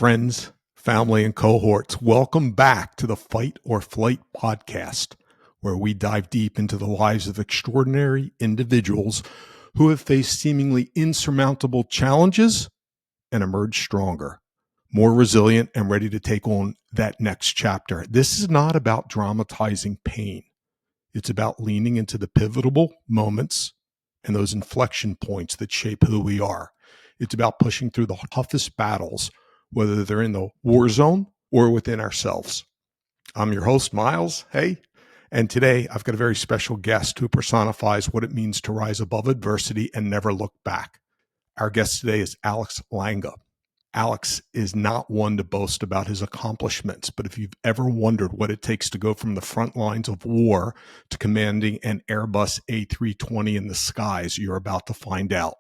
friends, family, and cohorts. Welcome back to the Fight or Flight podcast, where we dive deep into the lives of extraordinary individuals who have faced seemingly insurmountable challenges and emerged stronger, more resilient, and ready to take on that next chapter. This is not about dramatizing pain. It's about leaning into the pivotal moments and those inflection points that shape who we are. It's about pushing through the toughest battles, whether they're in the war zone or within ourselves. I'm your host, Miles. Hey. And today I've got a very special guest who personifies what it means to rise above adversity and never look back. Our guest today is Alex Langa. Alex is not one to boast about his accomplishments, but if you've ever wondered what it takes to go from the front lines of war to commanding an Airbus A320 in the skies, you're about to find out.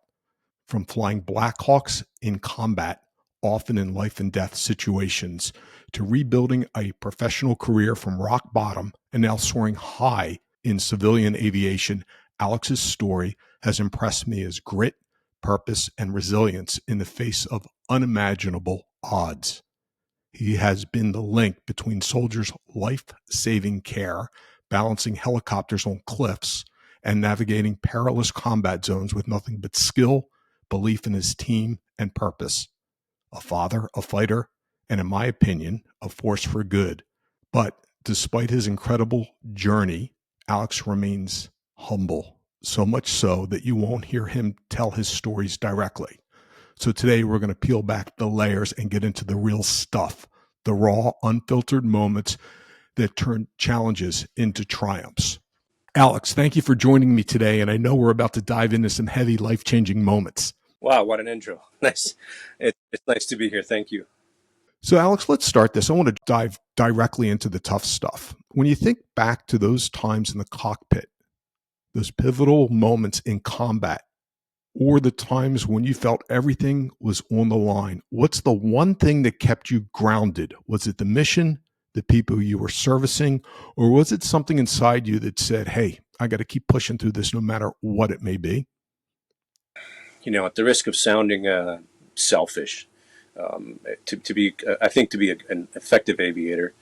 From flying Blackhawks in combat, often in life and death situations, to rebuilding a professional career from rock bottom and now soaring high in civilian aviation, Alex's story has impressed me as grit, purpose, and resilience in the face of unimaginable odds. He has been the link between soldiers' life-saving care, balancing helicopters on cliffs, and navigating perilous combat zones with nothing but skill, belief in his team, and purpose. A father, a fighter, and in my opinion, a force for good. But despite his incredible journey, Alex remains humble, so much so that you won't hear him tell his stories directly. So today we're going to peel back the layers and get into the real stuff, the raw, unfiltered moments that turn challenges into triumphs. Alex, thank you for joining me today, and I know we're about to dive into some heavy, life-changing moments. Wow, what an intro. Nice. It's nice to be here. Thank you. So, Alex, let's start this. I want to dive directly into the tough stuff. When you think back to those times in the cockpit, those pivotal moments in combat, or the times when you felt everything was on the line, what's the one thing that kept you grounded? Was it the mission, the people you were servicing, or was it something inside you that said, hey, I got to keep pushing through this no matter what it may be? You know, at the risk of sounding selfish, to be, I think to be an effective aviator,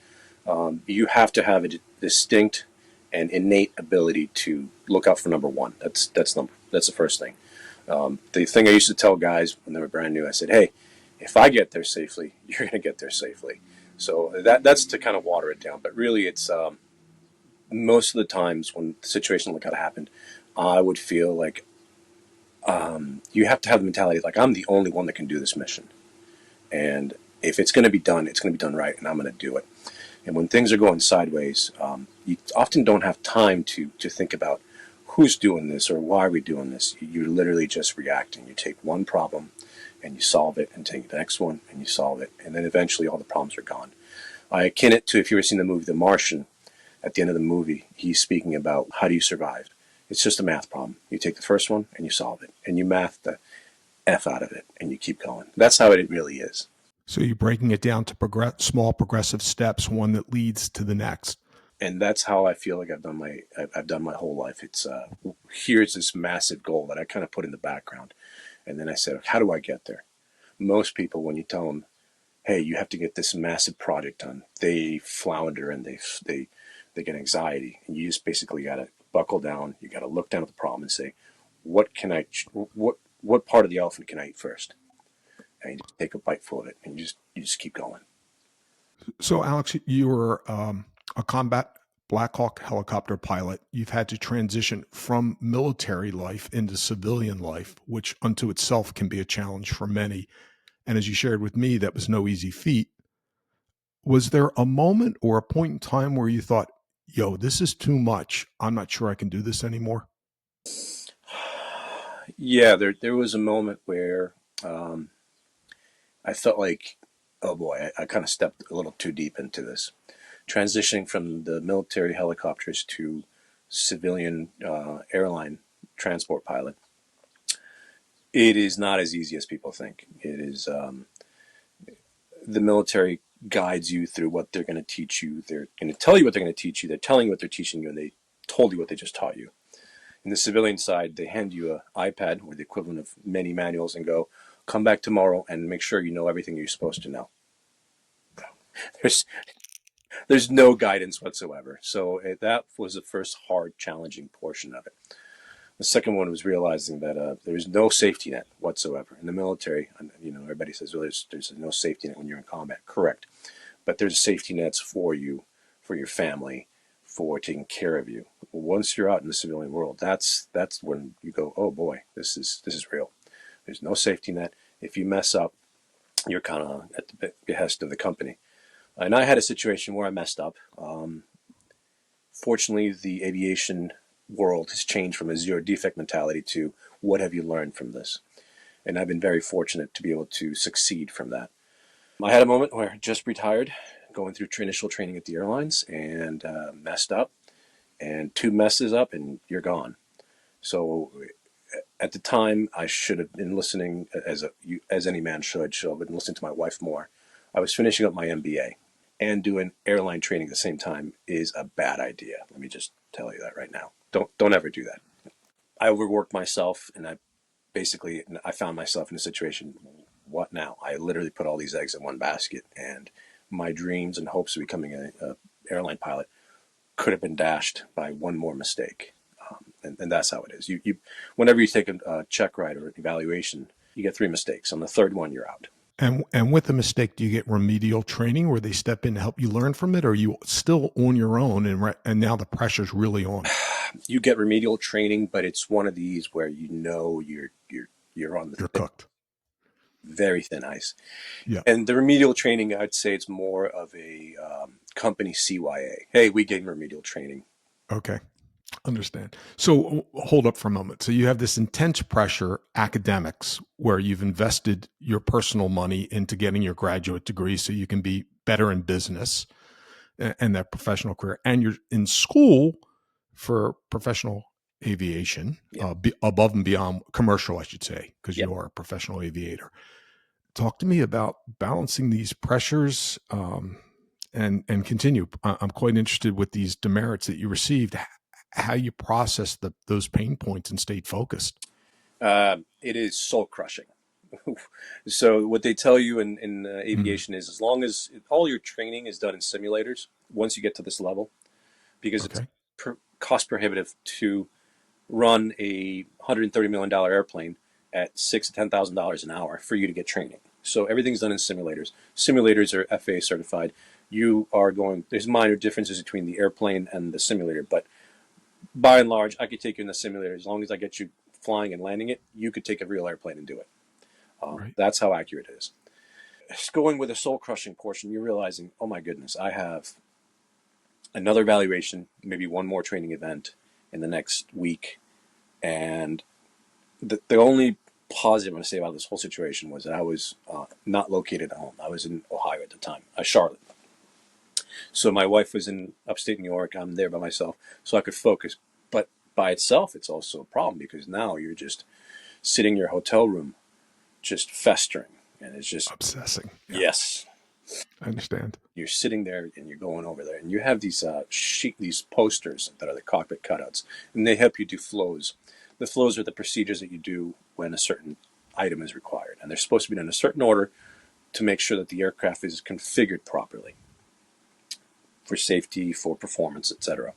you have to have a distinct and innate ability to look out for number one. That's the first thing. The thing I used to tell guys when they were brand new, I said, hey, if I get there safely, you're going to get there safely. So that's to kind of water it down. But really, it's most of the times when the situation like that happened, I would feel like you have to have the mentality like I'm the only one that can do this mission. And if it's going to be done, it's going to be done right, and I'm going to do it. And when things are going sideways, you often don't have time to think about who's doing this or why are we doing this. You're literally just reacting. You take one problem and you solve it, and take the next one and you solve it, and then eventually all the problems are gone. I akin it to, if you've ever seen the movie The Martian, at the end of the movie, he's speaking about how do you survive. It's just a math problem. You take the first one and you solve it, and you math the F out of it, and you keep going. That's how it really is. So you're breaking it down to small progressive steps, one that leads to the next. And that's how I feel like I've done my whole life. It's here's this massive goal that I kind of put in the background, and then I said, how do I get there? Most people, when you tell them, hey, you have to get this massive project done, they flounder and they get anxiety, and you just basically got to buckle down. You got to look down at the problem and say, what part of the elephant can I eat first? And you just take a bite full of it, and you just keep going. So, Alex, you were a combat Black Hawk helicopter pilot. You've had to transition from military life into civilian life, which unto itself can be a challenge for many. And as you shared with me, that was no easy feat. Was there a moment or a point in time where you thought, yo, this is too much. I'm not sure I can do this anymore? Yeah, there was a moment where I felt like, oh boy, I kind of stepped a little too deep into this. Transitioning from the military helicopters to civilian airline transport pilot, it is not as easy as people think. It is the military guides you through what they're going to teach you. They're going to tell you what they're going to teach you. They're telling you what they're teaching you, and they told you what they just taught you. In the civilian side, they hand you an iPad or the equivalent of many manuals and go, come back tomorrow and make sure you know everything you're supposed to know. there's there's no guidance whatsoever. So that was the first hard, challenging portion of it. The second one was realizing that there was no safety net whatsoever in the military. You know, everybody says, "Well, there's no safety net when you're in combat." Correct, but there's safety nets for you, for your family, for taking care of you. Once you're out in the civilian world, that's when you go, "Oh boy, this is real." There's no safety net. If you mess up, you're kind of at the behest of the company. And I had a situation where I messed up. Fortunately, the aviation world has changed from a zero defect mentality to what have you learned from this? And I've been very fortunate to be able to succeed from that. I had a moment where I just retired, going through initial training at the airlines, and messed up, and two messes up, and you're gone. So at the time, I should have been listening, as any man should have been listening to my wife more. I was finishing up my MBA, and doing airline training at the same time is a bad idea. Let me just tell you that right now. Don't ever do that. I overworked myself, and I found myself in a situation. What now? I literally put all these eggs in one basket, and my dreams and hopes of becoming a airline pilot could have been dashed by one more mistake. And that's how it is. Whenever you take a check ride or an evaluation, you get three mistakes. On the third one, you're out. And with a mistake, do you get remedial training where they step in to help you learn from it, or are you still on your own and now the pressure's really on? You get remedial training, but it's one of these where you know you're on You're the cooked. very thin ice. Yeah. And the remedial training, I'd say it's more of a company CYA. Hey, we gave remedial training. Okay. Understand. So hold up for a moment. So you have this intense pressure, academics, where you've invested your personal money into getting your graduate degree so you can be better in business and that professional career. And you're in school for professional aviation, Yeah. above and beyond commercial, I should say, because Yep. you are a professional aviator. Talk to me about balancing these pressures, and continue. I'm quite interested with these demerits that you received, how you process those pain points and stayed focused. It is soul crushing. So what they tell you in Mm, aviation is, as long as all your training is done in simulators, once you get to this level, because it's okay. cost prohibitive to run a $130 million airplane at $6,000 to $10,000 an hour for you to get training. So everything's done in simulators. Simulators are FAA certified. There's minor differences between the airplane and the simulator, but by and large, I could take you in the simulator. As long as I get you flying and landing it, you could take a real airplane and do it. Right. That's how accurate it is. Going with a soul crushing portion, you're realizing, oh my goodness, I have another evaluation, maybe one more training event in the next week. And the only positive I'm going to say about this whole situation was that I was not located at home. I was in Ohio at the time, Charlotte. So my wife was in upstate New York. I'm there by myself, so I could focus. But by itself, it's also a problem because now you're just sitting in your hotel room, just festering, and it's just Obsessing. Yeah. yes. I understand. You're sitting there and you're going over there, and you have these posters that are the cockpit cutouts, and they help you do flows. The flows are the procedures that you do when a certain item is required, and they're supposed to be done in a certain order to make sure that the aircraft is configured properly for safety, for performance, etc.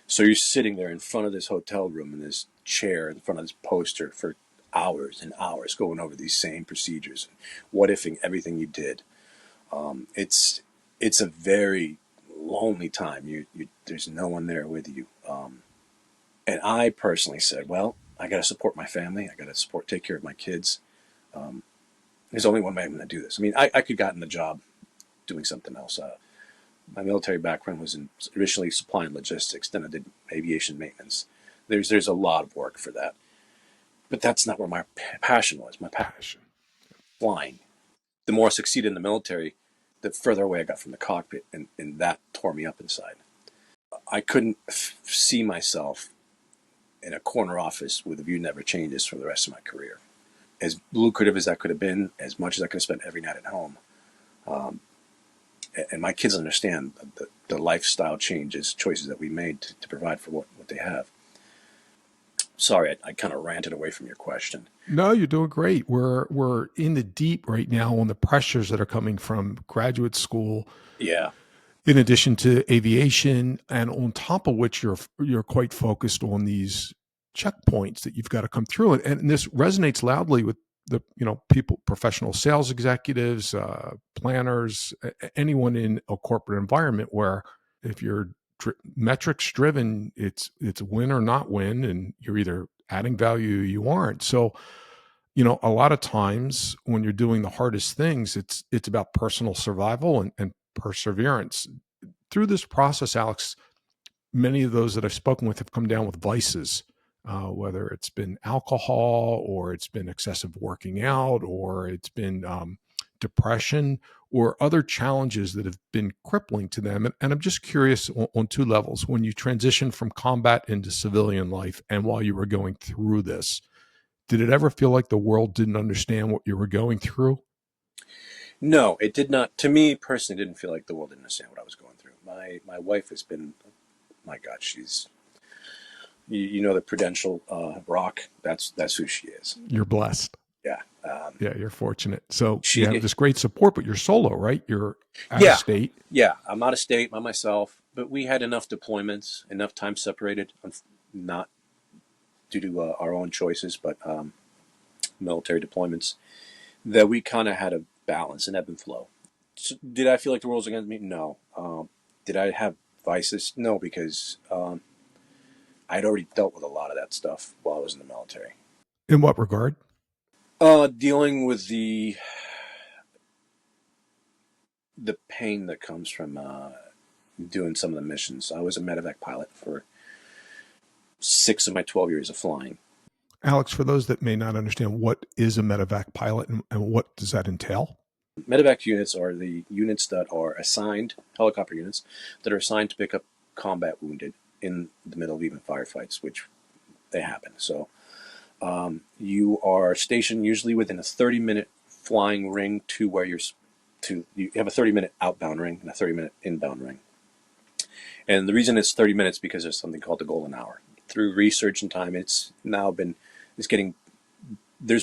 So you're sitting there in front of this hotel room in this chair in front of this poster for hours and hours going over these same procedures, what ifing everything you did. It's a very lonely time. There's no one there with you. And I personally said, well, I got to support my family. I got to take care of my kids. There's only one way I'm going to do this. I mean, I could have gotten the job doing something else. My military background was in originally supply and logistics. Then I did aviation maintenance. There's a lot of work for that, but that's not where my passion was. My passion Passion. was flying. The more I succeeded in the military, the further away I got from the cockpit, and that tore me up inside. I couldn't see myself in a corner office with a view never changes for the rest of my career. As lucrative as that could have been, as much as I could have spent every night at home, and my kids understand the lifestyle changes, choices that we made to provide for what they have. Sorry, I kind of ranted away from your question. No, you're doing great. We're in the deep right now on the pressures that are coming from graduate school, Yeah. in addition to aviation, and on top of which you're quite focused on these checkpoints that you've got to come through. And this resonates loudly with the people, professional sales executives, planners, anyone in a corporate environment where if you're metrics driven, it's win or not win, and you're either adding value or you aren't. So a lot of times when you're doing the hardest things, it's about personal survival and perseverance. Through this process, Alex, many of those that I've spoken with have come down with vices, whether it's been alcohol or it's been excessive working out or it's been depression or other challenges that have been crippling to them. And I'm just curious on two levels. When you transitioned from combat into civilian life and while you were going through this, did it ever feel like the world didn't understand what you were going through? No, it did not. To me personally, didn't feel like the world didn't understand what I was going through. My wife has been, my God, she's you know the Prudential Rock. That's who she is. You're blessed. Yeah. Yeah, you're fortunate. So you have She. this great support, but you're solo, right? You're out of Yeah. state. Yeah. I'm out of state by myself, but we had enough deployments, enough time separated, not due to our own choices, but military deployments, that we kind of had a balance, an ebb and flow. So did I feel like the world was against me? No. Did I have vices? No, because I'd already dealt with a lot of that stuff while I was in the military. In what regard? Dealing with the pain that comes from doing some of the missions. I was a medevac pilot for 6 of my 12 years of flying. Alex, for those that may not understand, what is a medevac pilot and what does that entail? Medevac units are the units that are assigned, helicopter units, that are assigned to pick up combat wounded in the middle of even firefights, which they happen. So you are stationed usually within a 30-minute flying ring to where you have a 30-minute outbound ring and a 30-minute inbound ring. And the reason it's 30 minutes because there's something called the golden hour. Through research and time, there's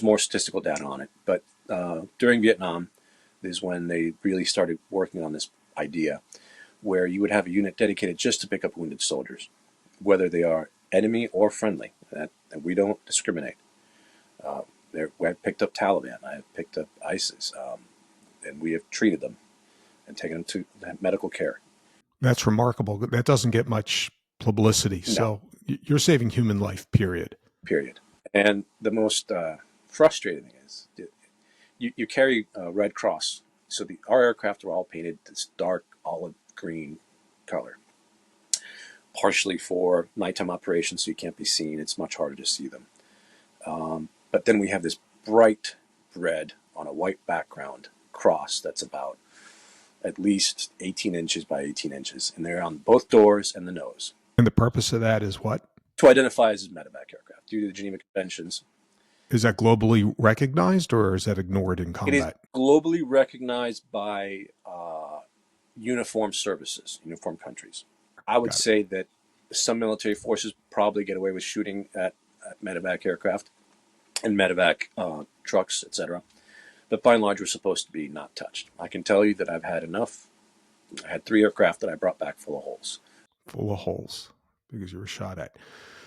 more statistical data on it. But during Vietnam is when they really started working on this idea where you would have a unit dedicated just to pick up wounded soldiers, whether they are enemy or friendly. And we don't discriminate. I've picked up Taliban, I've picked up ISIS, and we have treated them and taken them to medical care. That's remarkable. That doesn't get much publicity. No, So you're saving human life, period. period. And the most frustrating thing is you carry a Red Cross. So our aircraft are all painted this dark olive green color, partially for nighttime operations, so you can't be seen. It's much harder to see them. But then we have this bright red on a white background cross that's about at least 18 inches by 18 inches, and they're on both doors and the nose. And the purpose of that is what? To identify as medevac aircraft due to the Geneva Conventions. Is that globally recognized or is that ignored in It is combat? globally recognized by uniformed services, uniformed countries. I would Got it. say that some military forces probably get away with shooting at medevac aircraft and medevac trucks, etc. But by and large, we're supposed to be not touched. I can tell you that I've had enough. I had 3 aircraft that I brought back full of holes. Full of holes because you were shot at.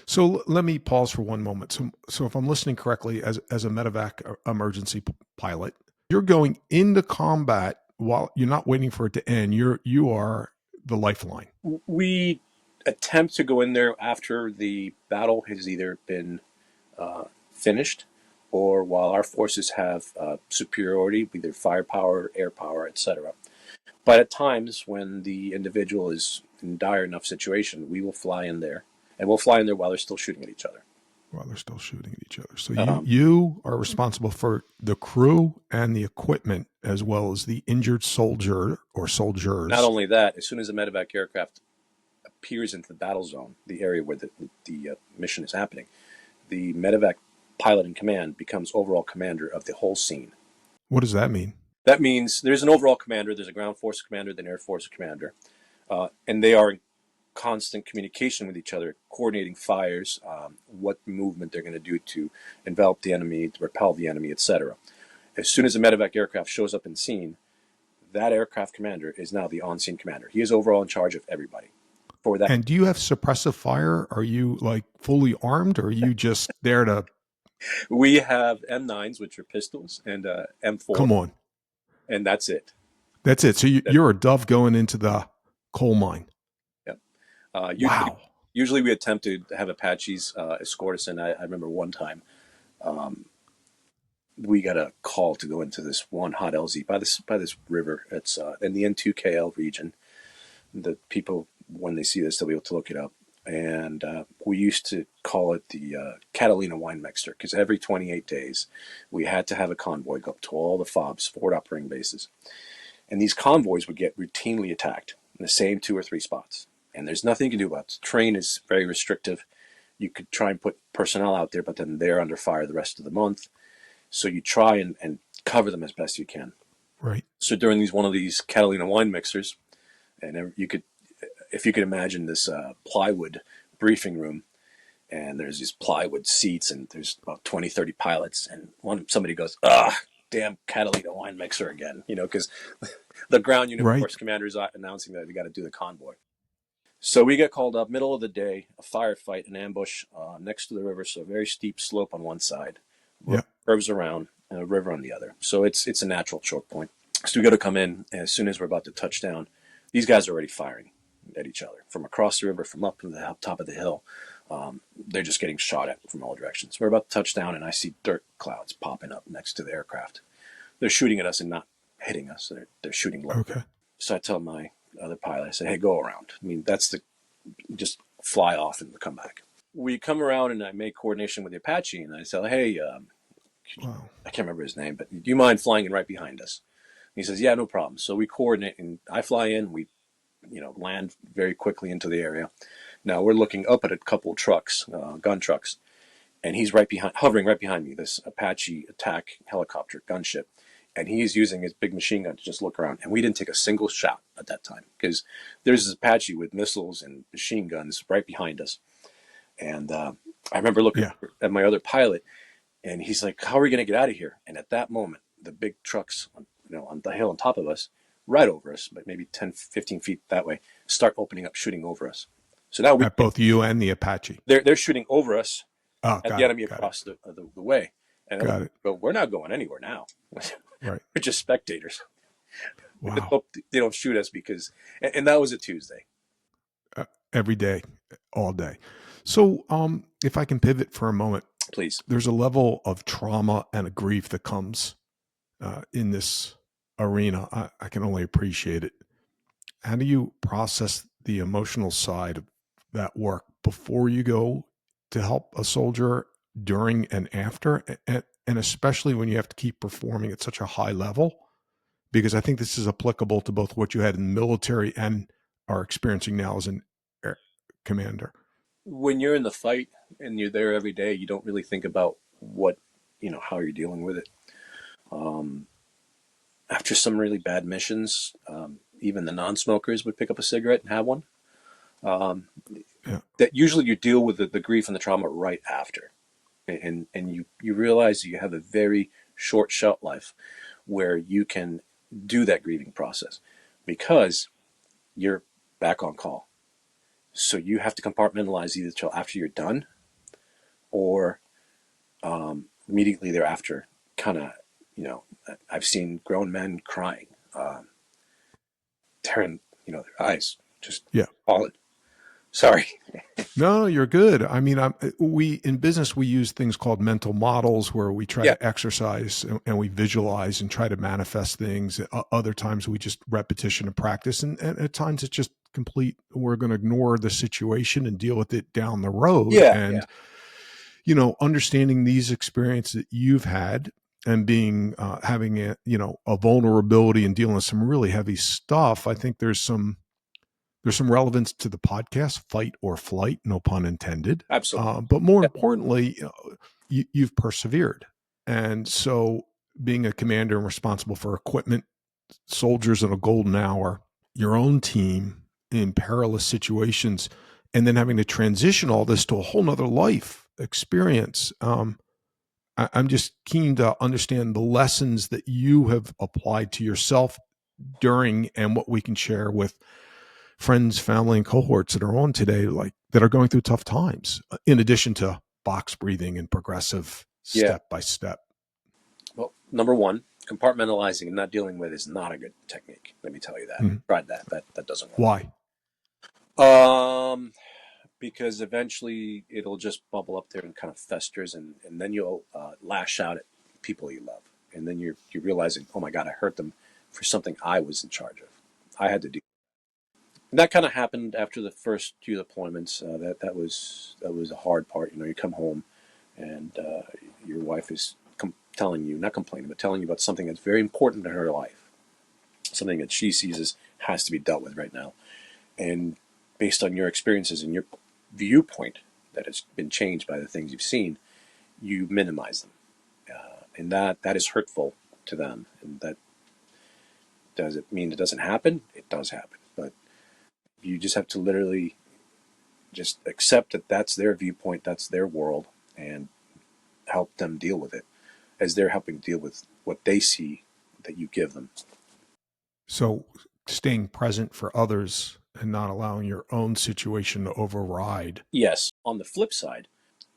So let me pause for one moment. So if I'm listening correctly, as a medevac emergency pilot, you're going into combat while you're not waiting for it to end. You are the lifeline. We attempt to go in there after the battle has either been finished or while our forces have superiority, either firepower, air power, etc. But at times when the individual is in dire enough situation, we will fly in there, and we'll fly in there while they're still shooting at each other. While they're still shooting at each other. So you are responsible for the crew and the equipment as well as the injured soldier or soldiers. Not only that, as soon as a medevac aircraft appears into the battle zone, the area where the mission is happening, the medevac pilot in command becomes overall commander of the whole scene. What does that mean? That means there's an overall commander, there's a ground force commander, then air force commander, and they are constant communication with each other, coordinating fires, what movement they're going to do to envelop the enemy, to repel the enemy, etc. As soon as a medevac aircraft shows up in scene, that aircraft commander is now the on-scene commander. He is overall in charge of everybody. For that, And do you have suppressive fire? Are you like fully armed, or are you just there to we have M9s, which are pistols, and M4, come on? and that's it. That's it. So you're a dove going into the coal mine. Yeah. Wow. Usually we attempt to have Apaches escort us in. I remember one time we got a call to go into this one hot LZ by this river. It's in the N2KL region. The people, when they see this, they'll be able to look it up. And we used to call it the Catalina wine mixer, because every 28 days we had to have a convoy go up to all the FOBs, forward operating bases. And these convoys would get routinely attacked in the same 2 or 3 spots. And there's nothing you can do about it. The terrain is very restrictive. You could try and put personnel out there, but then they're under fire the rest of the month. So you try and cover them as best you can. Right. So during one of these Catalina wine mixers, and if you could imagine this plywood briefing room, and there's these plywood seats, and there's about 20, 30 pilots, and somebody goes, damn Catalina wine mixer again, because the ground unit Right. force commander is announcing that we got to do the convoy. So we get called up, middle of the day, a firefight, an ambush next to the river, so a very steep slope on one side, Yeah. curves around, and a river on the other. So it's a natural choke point. So we got to come in, and as soon as we're about to touch down, these guys are already firing at each other from across the river, from up to the top of the hill. They're just getting shot at from all directions. We're about to touch down, and I see dirt clouds popping up next to the aircraft. They're shooting at us and not hitting us. They're shooting low. Okay. So I tell my other pilot, I say, hey, go around. I mean, just fly off and come back. We come around, and I make coordination with the Apache, and I tell, hey, Wow. I can't remember his name, but do you mind flying in right behind us? And he says, yeah, no problem. So we coordinate, and I fly in. We land very quickly into the area. Now we're looking up at a couple of trucks, gun trucks, and he's hovering right behind me, this Apache attack helicopter gunship. And he's using his big machine gun to just look around. And we didn't take a single shot at that time, because there's this Apache with missiles and machine guns right behind us. And I remember looking at my other pilot, and he's like, how are we going to get out of here? And at that moment, the big trucks on the hill on top of us, right over us, but maybe 10, 15 feet that way, start opening up, shooting over us. So now at both you and the Apache. They're shooting over us at the enemy got across the way. And got it. But we're not going anywhere now. Right. We're just spectators. Wow. We hope they don't shoot us, because, and that was a Tuesday. Every day, all day. So if I can pivot for a moment, Please. There's a level of trauma and a grief that comes in this arena. I can only appreciate it. How do you process the emotional side of that work before you go to help a soldier, during and after, and especially when you have to keep performing at such a high level? Because I think this is applicable to both what you had in the military and are experiencing now as an air commander. When you're in the fight and you're there every day, you don't really think about how you're dealing with it. After some really bad missions, even the non-smokers would pick up a cigarette and have one. That usually you deal with the grief and the trauma right after. And you realize you have a very short shelf life where you can do that grieving process, because you're back on call. So you have to compartmentalize either till after you're done, or immediately thereafter. Kind of, I've seen grown men crying, tearing, their eyes just falling. Sorry. No, you're good. I mean, we in business, we use things called mental models, where we try to exercise and we visualize and try to manifest things. Other times we just repetition and practice. And at times it's just complete. We're going to ignore the situation and deal with it down the road. Understanding these experiences that you've had, and being, having a vulnerability and dealing with some really heavy stuff. I think there's some relevance to the podcast, Fight or Flight, no pun intended. Absolutely. But more importantly, you've persevered. And so being a commander and responsible for equipment, soldiers in a golden hour, your own team, in perilous situations, and then having to transition all this to a whole nother life experience. I'm just keen to understand the lessons that you have applied to yourself during, and what we can share with friends, family, and cohorts that are on today, like that are going through tough times, in addition to box breathing and progressive Yeah. step by step. Well, number one, compartmentalizing and not dealing with is not a good technique. Let me tell you that. Mhm. Tried that. That doesn't work. Why? Because eventually it'll just bubble up there and kind of festers, and then you'll lash out at people you love, and then you're realizing, oh my God, I hurt them for something I was in charge of. I had to do. And that kind of happened after the first few deployments. That was a hard part. You come home, and your wife is telling you, not complaining, but telling you about something that's very important in her life, something that she sees as has to be dealt with right now. And based on your experiences and your viewpoint that has been changed by the things you've seen, you minimize them, and that is hurtful to them. And that does it mean it doesn't happen? It does happen, but you just have to literally just accept that that's their viewpoint, that's their world, and help them deal with it as they're helping deal with what they see that you give them. So staying present for others and not allowing your own situation to override. Yes, on the flip side,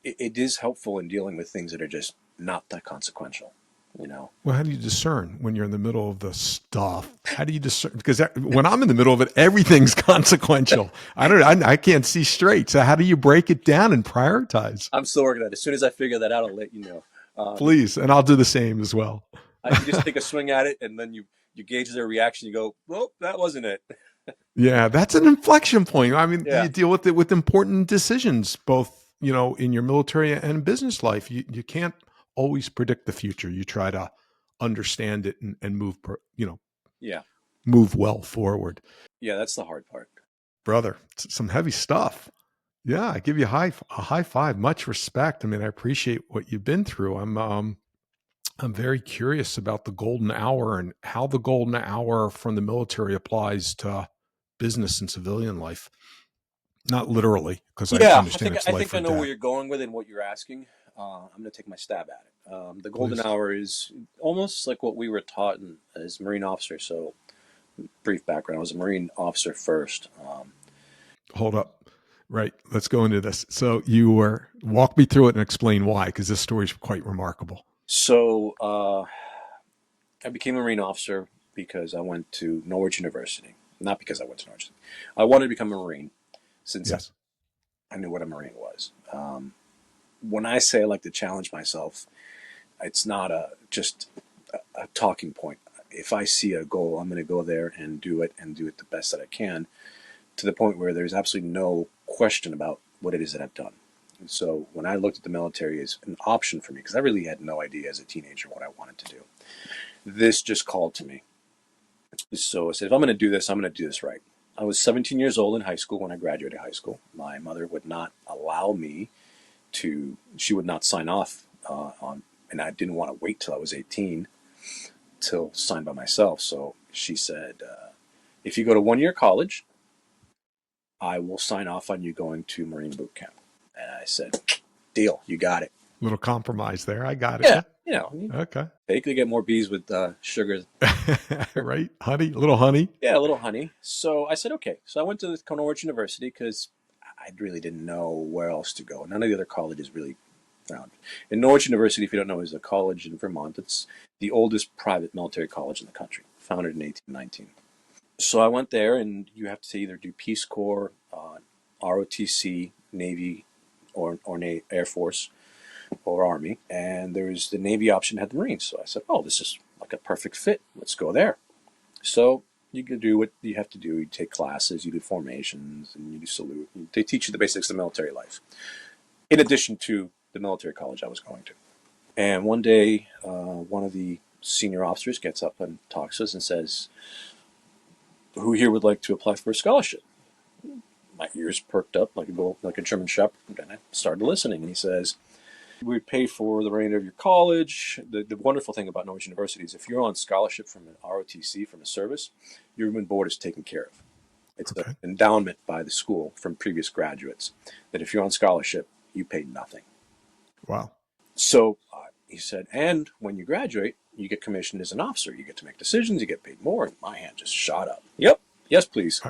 it is helpful in dealing with things that are just not that consequential. You know, Well, how do you discern when you're in the middle of the stuff? How do you discern? Because when I'm in the middle of it, everything's consequential. I can't see straight. So how do you break it down and prioritize? I'm still working on that. As soon as I figure that out, I'll let you know. Please, and I'll do the same as well. You just take a swing at it, and then you gauge their reaction. You go, well, that wasn't it. Yeah, that's an inflection point. I mean, Yeah, you deal with it with important decisions, both in your military and business life. You can't always predict the future. You try to understand it and move, yeah, move well forward. yeah. That's the hard part. Brother, some heavy stuff. Yeah, I give you a high five. Much respect. I mean, I appreciate what you've been through. I'm very curious about the golden hour and how the golden hour from the military applies to business and civilian life. Not literally, because I Yeah, I understand think it's I life think I or know where death. you're going with it and what you're asking. I'm going to take my stab at it. The golden Please hour is almost like what we were taught as Marine officers. So, brief background: I was a Marine officer first. hold up. Right, let's go into this. So walk me through it and explain why, because this story is quite remarkable. So, I became a Marine officer because I went to Norwich University. Not because I went to Norwich. I wanted to become a Marine since Yes. I knew what a Marine was. When I say I like to challenge myself, it's not just a talking point. If I see a goal, I'm going to go there and do it the best that I can, to the point where there's absolutely no question about what it is that I've done. And so when I looked at the military as an option for me, because I really had no idea as a teenager what I wanted to do, this just called to me. So I said, if I'm going to do this, I'm going to do this right. I was 17 years old in high school when I graduated high school. My mother would not allow me she would not sign off and I didn't want to wait till I was 18 till sign by myself. So she said, if you go to 1 year college, I will sign off on you going to Marine boot camp. And I said, deal, you got it. Little compromise there. I got it. Yeah, Yeah. you Okay. take to get more bees with sugar. Right. Honey, little honey. Yeah, a little honey. So I said, okay. So I went to Norwich University because I really didn't know where else to go. None of the other colleges really found. And Norwich University, if you don't know, is a college in Vermont. It's the oldest private military college in the country, founded in 1819. So I went there, and you have to either do Peace Corps, ROTC, Navy, or Air Force, or Army. And there was the Navy option had the Marines. So I said, oh, this is like a perfect fit. Let's go there. So you can do what you have to do. You take classes, you do formations, and you do salute. They teach you the basics of military life, in addition to the military college I was going to. And one day, one of the senior officers gets up and talks to us and says, who here would like to apply for a scholarship? My ears perked up like a German shepherd, and I started listening. And he says, we would pay for the remainder of your college. The wonderful thing about Norwich University is if you're on scholarship from an ROTC, from a service, your room and board is taken care of. It's an Okay. endowment by the school from previous graduates that if you're on scholarship, you pay nothing. Wow. So he said, and when you graduate, you get commissioned as an officer. You get to make decisions. You get paid more. And my hand just shot up. Yep. Yes, please.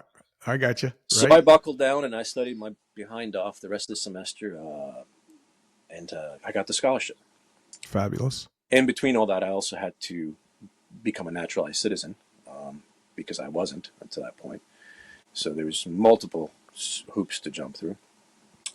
I got you. So Right. I buckled down and I studied my behind off the rest of the semester, and I got the scholarship. Fabulous. In between all that, I also had to become a naturalized citizen because I wasn't until that point. So there was multiple hoops to jump through.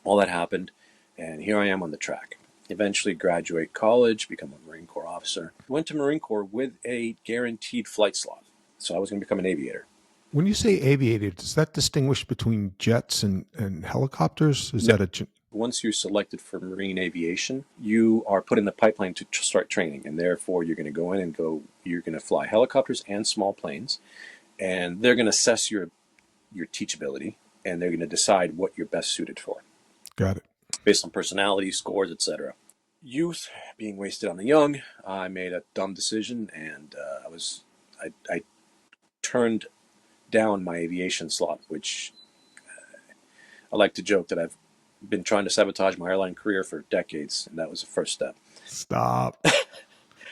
All that happened, and here I am on the track. Eventually graduate college, become a Marine Corps officer. Went to Marine Corps with a guaranteed flight slot. So I was going to become an aviator. When you say aviator, does that distinguish between jets and helicopters? Is No. that Once you're selected for marine aviation, you are put in the pipeline to start training, and therefore you're going to go in and you're going to fly helicopters and small planes, and they're going to assess your teachability, and they're going to decide what you're best suited for. Got it. Based on personality, scores, etc. Youth being wasted on the young, I made a dumb decision, and I turned down my aviation slot, which I like to joke that I've been trying to sabotage my airline career for decades, and that was the first step. Stop.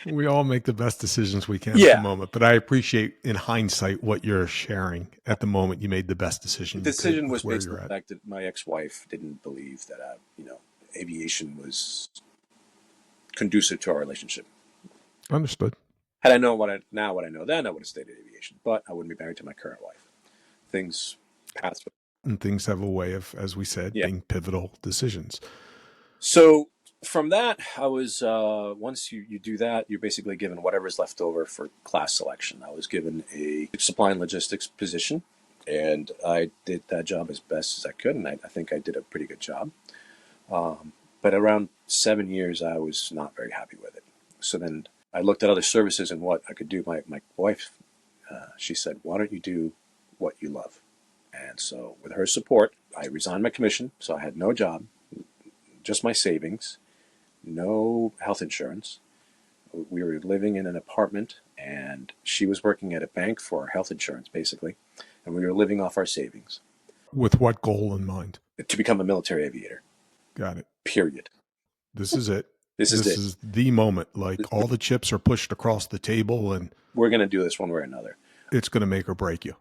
We all make the best decisions we can at Yeah. the moment, but I appreciate in hindsight what you're sharing. At the moment, you made the best decision The you could decision with was where based on you're the at. fact that my ex-wife didn't believe that aviation was conducive to our relationship. Understood. Had I known what I know then, I would have stayed in aviation, but I wouldn't be married to my current wife. Things paths. And things have a way of, as we said, Yeah. being pivotal decisions. So from that, I was once you do that, you're basically given whatever's left over for class selection. I was given a supply and logistics position, and I did that job as best as I could, and I think I did a pretty good job. But around 7 years, I was not very happy with it. So then I looked at other services and what I could do. My wife, she said, "Why don't you do what you love?" And so with her support, I resigned my commission, so I had no job, just my savings, no health insurance. We were living in an apartment, and she was working at a bank for health insurance, basically, and we were living off our savings. With what goal in mind? To become a military aviator. Got it. Period. This is it. This is it. Is the moment. Like all the chips are pushed across the table, and We're going to do this one way or another. it's going to make or break you.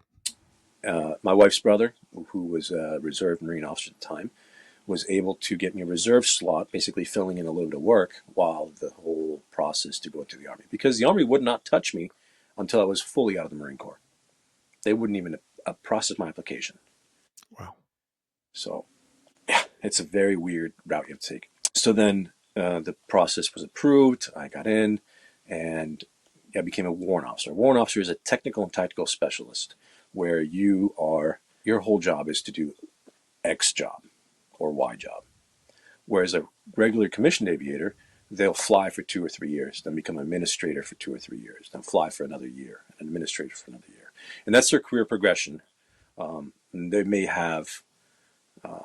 My wife's brother, who was a reserve Marine officer at the time, was able to get me a reserve slot, basically filling in a little bit of work while the whole process to go to the Army. Because the Army would not touch me until I was fully out of the Marine Corps. They wouldn't even process my application. Wow. So, yeah, it's a very weird route you have to take. So then the process was approved. I got in, and I became a warrant officer. A warrant officer is a technical and tactical specialist, where your whole job is to do X job or Y job. Whereas a regular commissioned aviator, they'll fly for 2 or 3 years, then become an administrator for 2 or 3 years, then fly for another year, an administrator for another year. And that's their career progression. They may have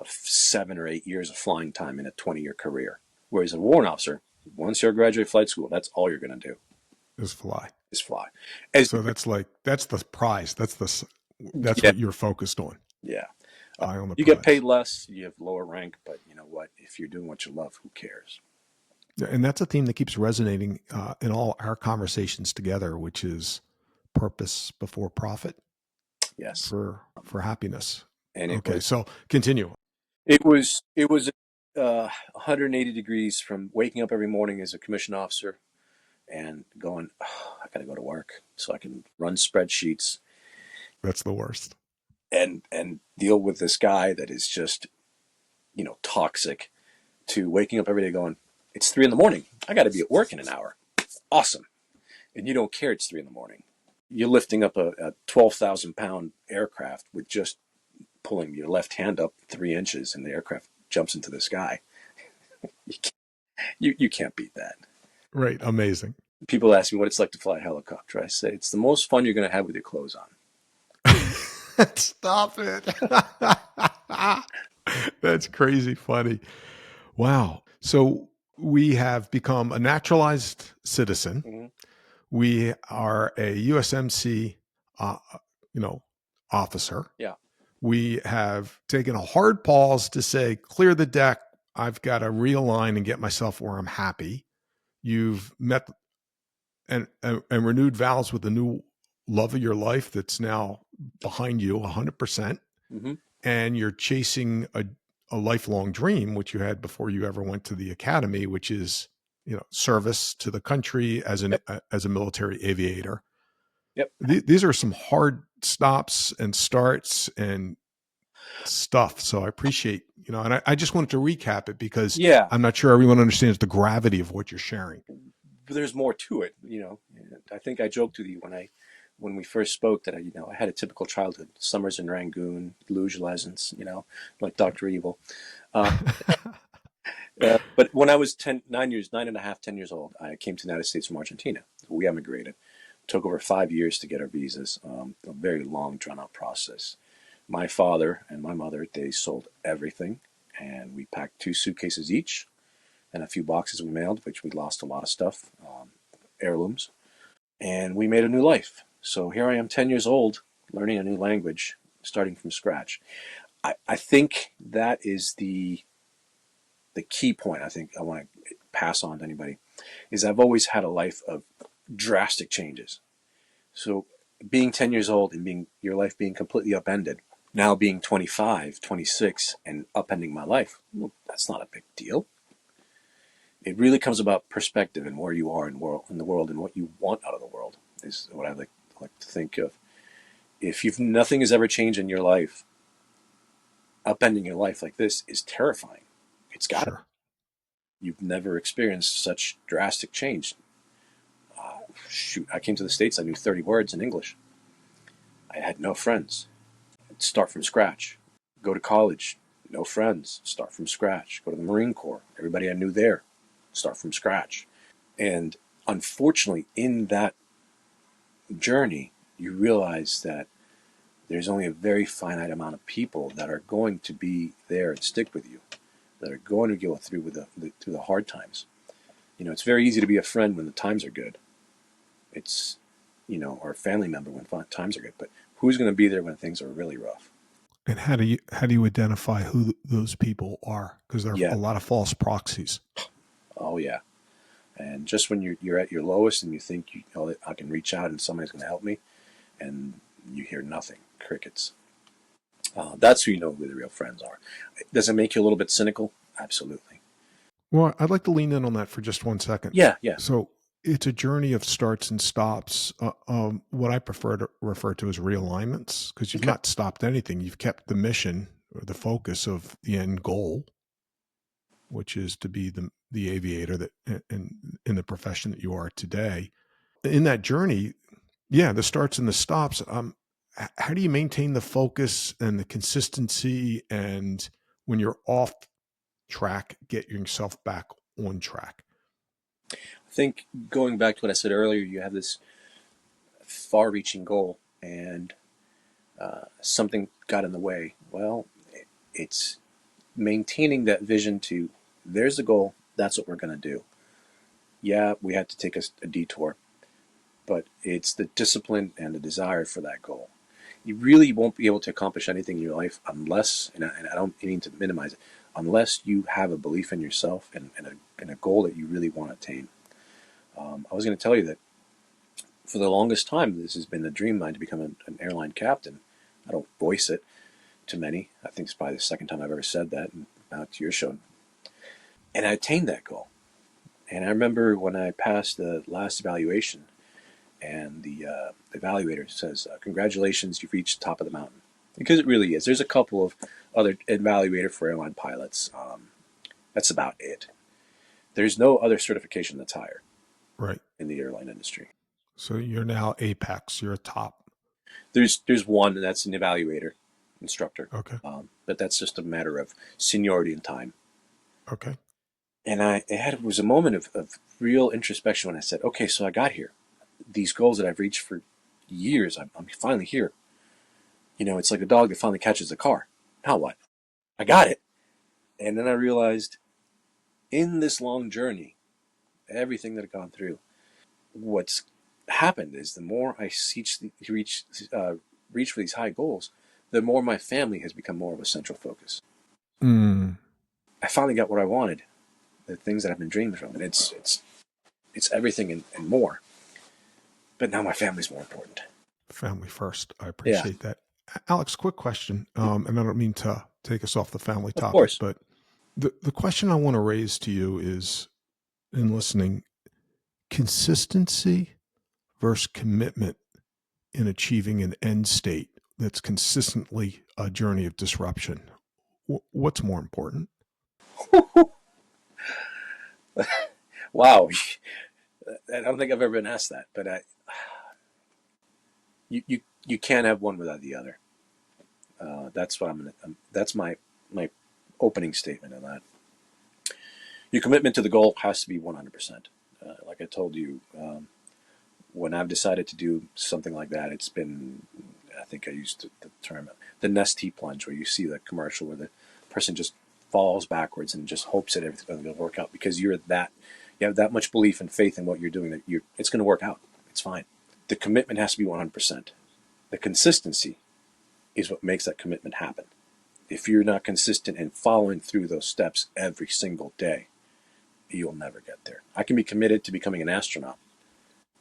7 or 8 years of flying time in a 20-year career. Whereas a warrant officer, once you're a graduate flight school, that's all you're going to do. Is fly. Is fly. So that's the prize. That's Yeah. what you're focused on. Yeah. Eye on the You prize. get paid less, you have lower rank, but you know what? If you're doing what you love, who cares? Yeah, and that's a theme that keeps resonating in all our conversations together, which is purpose before profit. Yes. For happiness. And okay, so continue. It was 180 degrees from waking up every morning as a commissioned officer and going, oh, I got to go to work so I can run spreadsheets. That's the worst. And deal with this guy that is just, toxic, to waking up every day going, it's 3 a.m. I got to be at work in an hour. Awesome. And you don't care it's 3 a.m. You're lifting up a 12,000-pound aircraft with just pulling your left hand up 3 inches and the aircraft jumps into the sky. You can't beat that. Right. Amazing. People ask me what it's like to fly a helicopter. I say it's the most fun you're going to have with your clothes on. Stop it. That's crazy funny. Wow. So we have become a naturalized citizen. Mm-hmm. We are a USMC, officer. Yeah. We have taken a hard pause to say, clear the deck. I've got to realign and get myself where I'm happy. You've met and renewed vows with the new love of your life that's now behind you 100%. Mm-hmm. And you're chasing a lifelong dream, which you had before you ever went to the academy, which is, service to the country as Yep. as a military aviator. Yep. These are some hard stops and starts and stuff. So I appreciate, and I just wanted to recap it because Yeah. I'm not sure everyone understands the gravity of what you're sharing. But there's more to it. I think I joked with you when we first spoke that I had a typical childhood: summers in Rangoon, luge lessons, like Doctor Evil. Uh, but when I was 9.5, 10 years old, I came to the United States from Argentina. We emigrated. It took over 5 years to get our visas. A very long, drawn-out process. My father and my mother, they sold everything, and we packed 2 suitcases each, and a few boxes we mailed, which we lost a lot of stuff, heirlooms, and we made a new life. So here I am, 10 years old, learning a new language, starting from scratch. I think that is the key point I think I want to pass on to anybody is I've always had a life of drastic changes. So being 10 years old and being your life being completely upended, now being 25, 26 and upending my life, well, that's not a big deal. It really comes about perspective and where you are in the world and what you want out of the world is what I like to think of. If you've nothing has ever changed in your life, upending your life like this is terrifying. It's got to. Sure. You've never experienced such drastic change. Shoot, I came to the States, I knew 30 words in English. I had no friends. I'd start from scratch. Go to college, no friends. Start from scratch. Go to the Marine Corps. Everybody I knew there, start from scratch. And unfortunately, in that journey, you realize that there's only a very finite amount of people that are going to be there and stick with you, that are going to go through through the hard times. It's very easy to be a friend when the times are good. It's, or a family member when times are good. But who's going to be there when things are really rough? And how do you identify who those people are? Because there are Yeah. a lot of false proxies. Oh yeah. And just when you're at your lowest and you think I can reach out and somebody's going to help me, and you hear nothing, crickets. That's who you know who the real friends are. Does it make you a little bit cynical? Absolutely. Well, I'd like to lean in on that for just 1 second. Yeah, yeah. So it's a journey of starts and stops. What I prefer to refer to as realignments, because you've Okay. not stopped anything. You've kept the mission or the focus of the end goal, which is to be the aviator that in the profession that you are today. In that journey, yeah, the starts and the stops. How do you maintain the focus and the consistency, and when you're off track, get yourself back on track? I think going back to what I said earlier, you have this far-reaching goal, and something got in the way. Well, it's maintaining that vision to there's the goal. That's what we're going to do. Yeah, we had to take a detour, but it's the discipline and the desire for that goal. You really won't be able to accomplish anything in your life unless, and I don't mean to minimize it, unless you have a belief in yourself and a goal that you really want to attain. I was going to tell you that for the longest time, this has been a dream of mine to become an airline captain. I don't voice it to many. I think it's probably the second time I've ever said that, and now to your show. And I attained that goal. And I remember when I passed the last evaluation, and the evaluator says, "Congratulations, you've reached the top of the mountain." Because it really is. There's a couple of other evaluator for airline pilots. That's about it. There's no other certification that's higher Right. in the airline industry. So you're now apex. You're a top. There's one, and that's an evaluator, instructor. Okay. But that's just a matter of seniority and time. Okay. And it was a moment of real introspection when I said, okay, so I got here. These goals that I've reached for years, I'm finally here. It's like a dog that finally catches the car. Now what? I got it. And then I realized in this long journey, everything that I've gone through, what's happened is the more I reach for these high goals, the more my family has become more of a central focus. Mm, I finally got what I wanted, the things that I've been dreaming from, and it's everything and more. But now my family's more important. family first. I Yeah, appreciate that. Alex, quick question. And I don't mean to take us off the family of topic, course. but the question I want to raise to you is, in listening, consistency versus commitment in achieving an end state that's consistently a journey of disruption. What's more important? Wow, I don't think I've ever been asked that, but you can't have one without the other. That's what I'm gonna. That's my opening statement on that. Your commitment to the goal has to be 100%. Like I told you, when I've decided to do something like that, it's been, I think I used the term, the Nestea plunge, where you see the commercial where the person just falls backwards and just hopes that everything's going to work out because you have that much belief and faith in what you're doing that it's going to work out. It's fine. The commitment has to be 100%. The consistency is what makes that commitment happen. If you're not consistent in following through those steps every single day, you'll never get there. I can be committed to becoming an astronaut,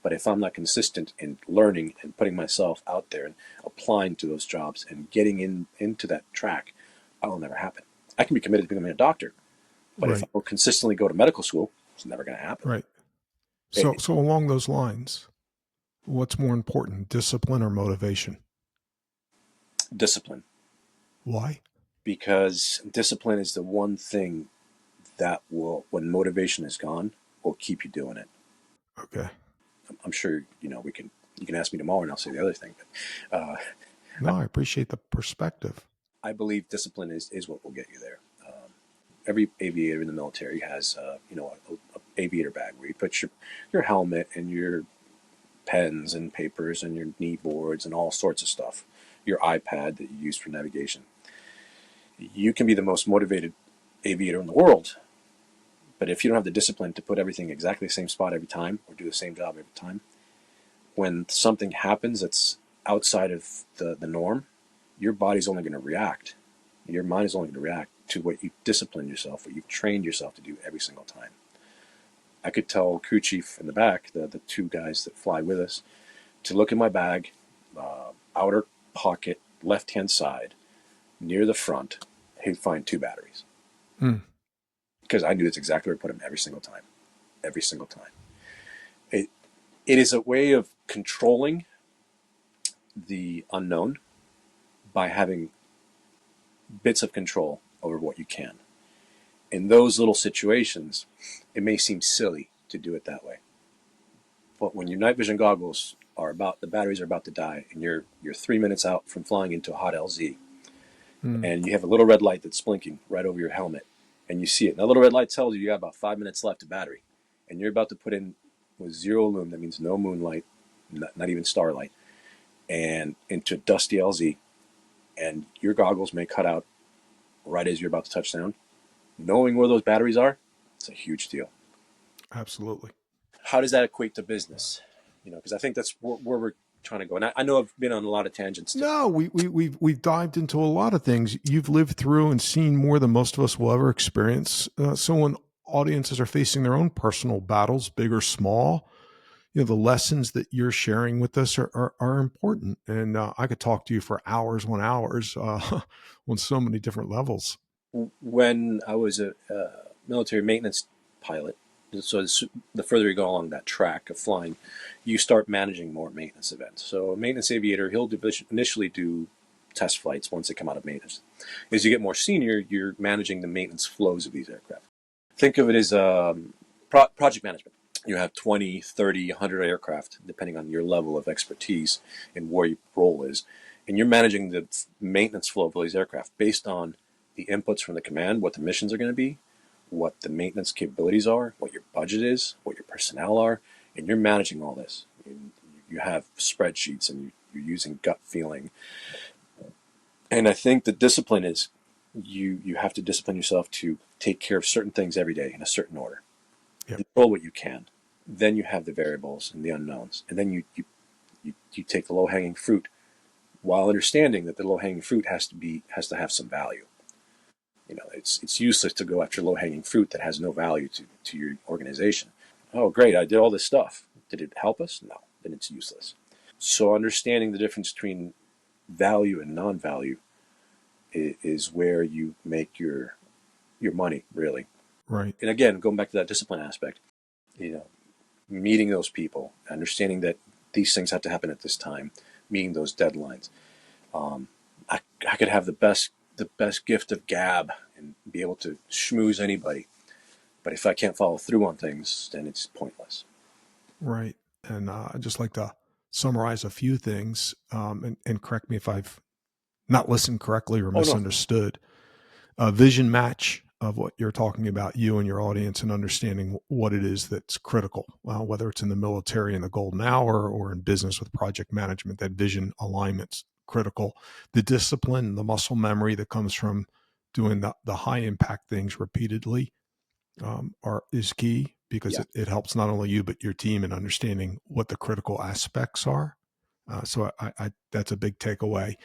but if I'm not consistent in learning and putting myself out there and applying to those jobs and getting into that track, that'll never happen. I can be committed to becoming a doctor, but if I Right, don't consistently go to medical school, it's never going to happen. right. So, It, so along those lines, what's more important, discipline or motivation? discipline, Why? because discipline is the one thing that will, when motivation is gone, will keep you doing it. Okay. I'm sure you can ask me tomorrow and I'll say the other thing. But No, I appreciate the perspective. I believe discipline is what will get you there. Every aviator in the military has a aviator bag where you put your helmet and your pens and papers and your knee boards and all sorts of stuff. Your iPad that you use for navigation. You can be the most motivated aviator in the world, but if you don't have the discipline to put everything exactly the same spot every time or do the same job every time, when something happens that's outside of the norm, your body's only going to react. Your mind is only going to react to what you discipline yourself, what you've trained yourself to do every single time. I could tell crew chief in the back, the two guys that fly with us, to look in my bag, outer pocket, left-hand side, near the front. He'd find two batteries Mm, because I knew that's exactly where to put them every single time. Every single time. It it is a way of controlling the unknown by having bits of control over what you can. In those little situations, it may seem silly to do it that way. But when your night vision goggles the batteries are about to die, and you're 3 minutes out from flying into a hot LZ, mm, and you have a little red light that's blinking right over your helmet, and you see it. And that little red light tells you got about 5 minutes left of battery, and you're about to put in with zero lume. That means no moonlight, not even starlight, and into dusty LZ, and your goggles may cut out right as you're about to touch down. Knowing where those batteries are, it's a huge deal. absolutely. How does that equate to business? Because I think that's where we're trying to go. And I know I've been on a lot of tangents today. No, we've dived into a lot of things. You've lived through and seen more than most of us will ever experience. So when audiences are facing their own personal battles, big or small, the lessons that you're sharing with us are important. And I could talk to you for hours on hours on so many different levels. When I was a military maintenance pilot, so the further you go along that track of flying, you start managing more maintenance events. So a maintenance aviator, he'll initially do test flights once they come out of maintenance. As you get more senior, you're managing the maintenance flows of these aircraft. Think of it as project management. You have 20, 30, 100 aircraft, depending on your level of expertise and where your role is. And you're managing the maintenance flow of these aircraft based on the inputs from the command, what the missions are going to be, what the maintenance capabilities are, what your budget is, what your personnel are, and you're managing all this. You have spreadsheets and you're using gut feeling. And I think the discipline is you have to discipline yourself to take care of certain things every day in a certain order. Yep. Control what you can. Then you have the variables and the unknowns. And then you take the low hanging fruit while understanding that the low hanging fruit has to have some value. It's useless to go after low hanging fruit that has no value to your organization. Oh, great! I did all this stuff. Did it help us? No. Then it's useless. So understanding the difference between value and non-value is where you make your money, really. Right. And again, going back to that discipline aspect, you know, meeting those people, understanding that these things have to happen at this time, meeting those deadlines. Um, I could have the best gift of gab and be able to schmooze anybody, but if I can't follow through on things, then it's pointless. Right. And I'd just like to summarize a few things, and correct me if I've not listened correctly or Oh no, misunderstood. A vision match of what you're talking about, you and your audience, and understanding what it is that's critical, whether it's in the military in the golden hour or in business with project management. That vision alignment's critical. The discipline, the muscle memory that comes from doing the high impact things repeatedly is key, because yeah, it helps not only you but your team in understanding what the critical aspects are. So that's a big takeaway.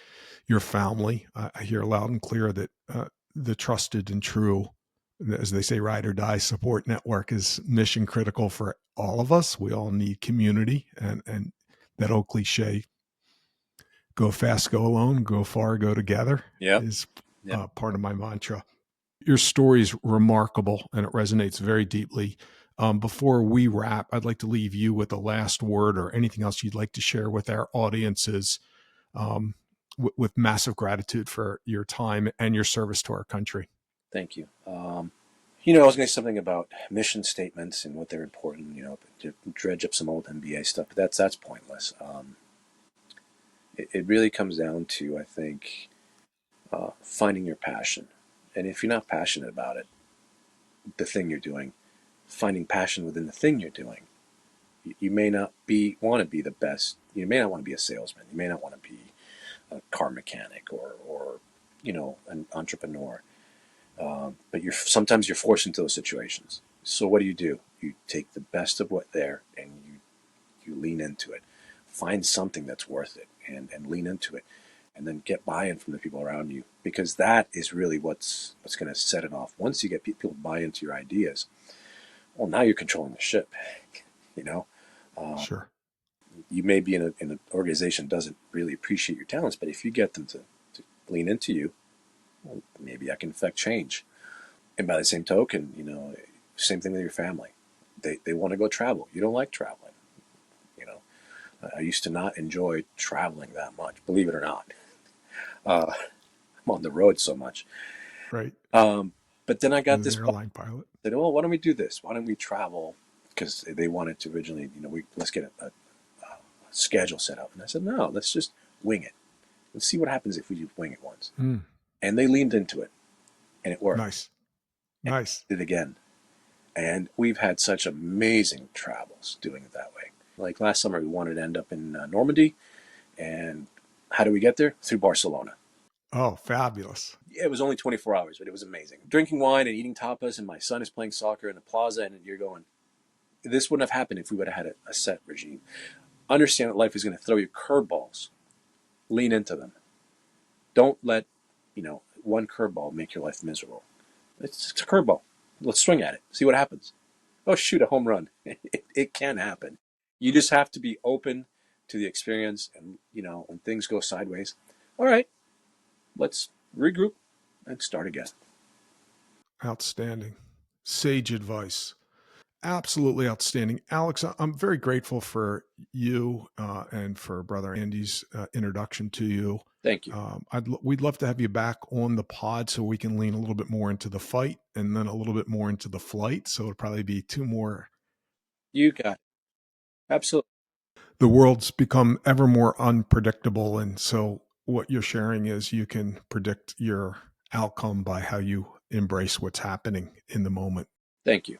Your family, I hear loud and clear that the trusted and true, as they say, ride or die support network is mission critical for all of us. We all need community, and that old cliche, go fast, go alone, go far, go together, yeah, is yeah. part of my mantra. Your story is remarkable and it resonates very deeply. Before we wrap, I'd like to leave you with a last word or anything else you'd like to share with our audiences, um, with massive gratitude for your time and your service to our country. Thank you. I was going to say something about mission statements and what they're important. To dredge up some old MBA stuff, but that's pointless. It really comes down to, I think, finding your passion, and if you're not passionate about it, the thing you're doing, finding passion within the thing you're doing. You may not want to be the best. You may not want to be a salesman. You may not want to be a car mechanic or an entrepreneur. But sometimes you're forced into those situations. So what do? You take the best of what there and you lean into it. Find something that's worth it and lean into it. And then get buy-in from the people around you, because that is really what's going to set it off. Once you get people to buy into your ideas, well, now you're controlling the ship. You know, uh, Sure. you may be in an organization that doesn't really appreciate your talents, but if you get them to lean into you, well, maybe I can affect change. And by the same token, same thing with your family. They want to go travel. You don't like traveling. You know, I used to not enjoy traveling that much, believe it or not. I'm on the road so much. Right. But then I got As an this thought airline pilot. that, oh, why don't we do this? Why don't we travel? Because they wanted to originally, let's get a schedule set up. And I said, no, let's just wing it. Let's see what happens if we just wing it once. Mm, And they leaned into it, and it worked. nice. And Nice. did it again. And we've had such amazing travels doing it that way. Like last summer, we wanted to end up in Normandy. And how do we get there? Through Barcelona. Oh, fabulous. It was only 24 hours, but it was amazing. Drinking wine and eating tapas, and my son is playing soccer in the plaza, and you're going, this wouldn't have happened if we would have had a set regime. Understand that life is going to throw you curveballs. Lean into them. Don't let, one curveball make your life miserable. It's a curveball. Let's swing at it. See what happens. Oh, shoot, a home run. It can happen. You just have to be open to the experience, and, when things go sideways, all right, let's regroup and start again. Outstanding. Sage advice. Absolutely outstanding. Alex, I'm very grateful for you, and for Brother Andy's introduction to you. Thank you. We'd love to have you back on the pod so we can lean a little bit more into the fight and then a little bit more into the flight. So it'll probably be two more. You got it. Absolutely. The world's become ever more unpredictable. And so what you're sharing is you can predict your outcome by how you embrace what's happening in the moment. Thank you.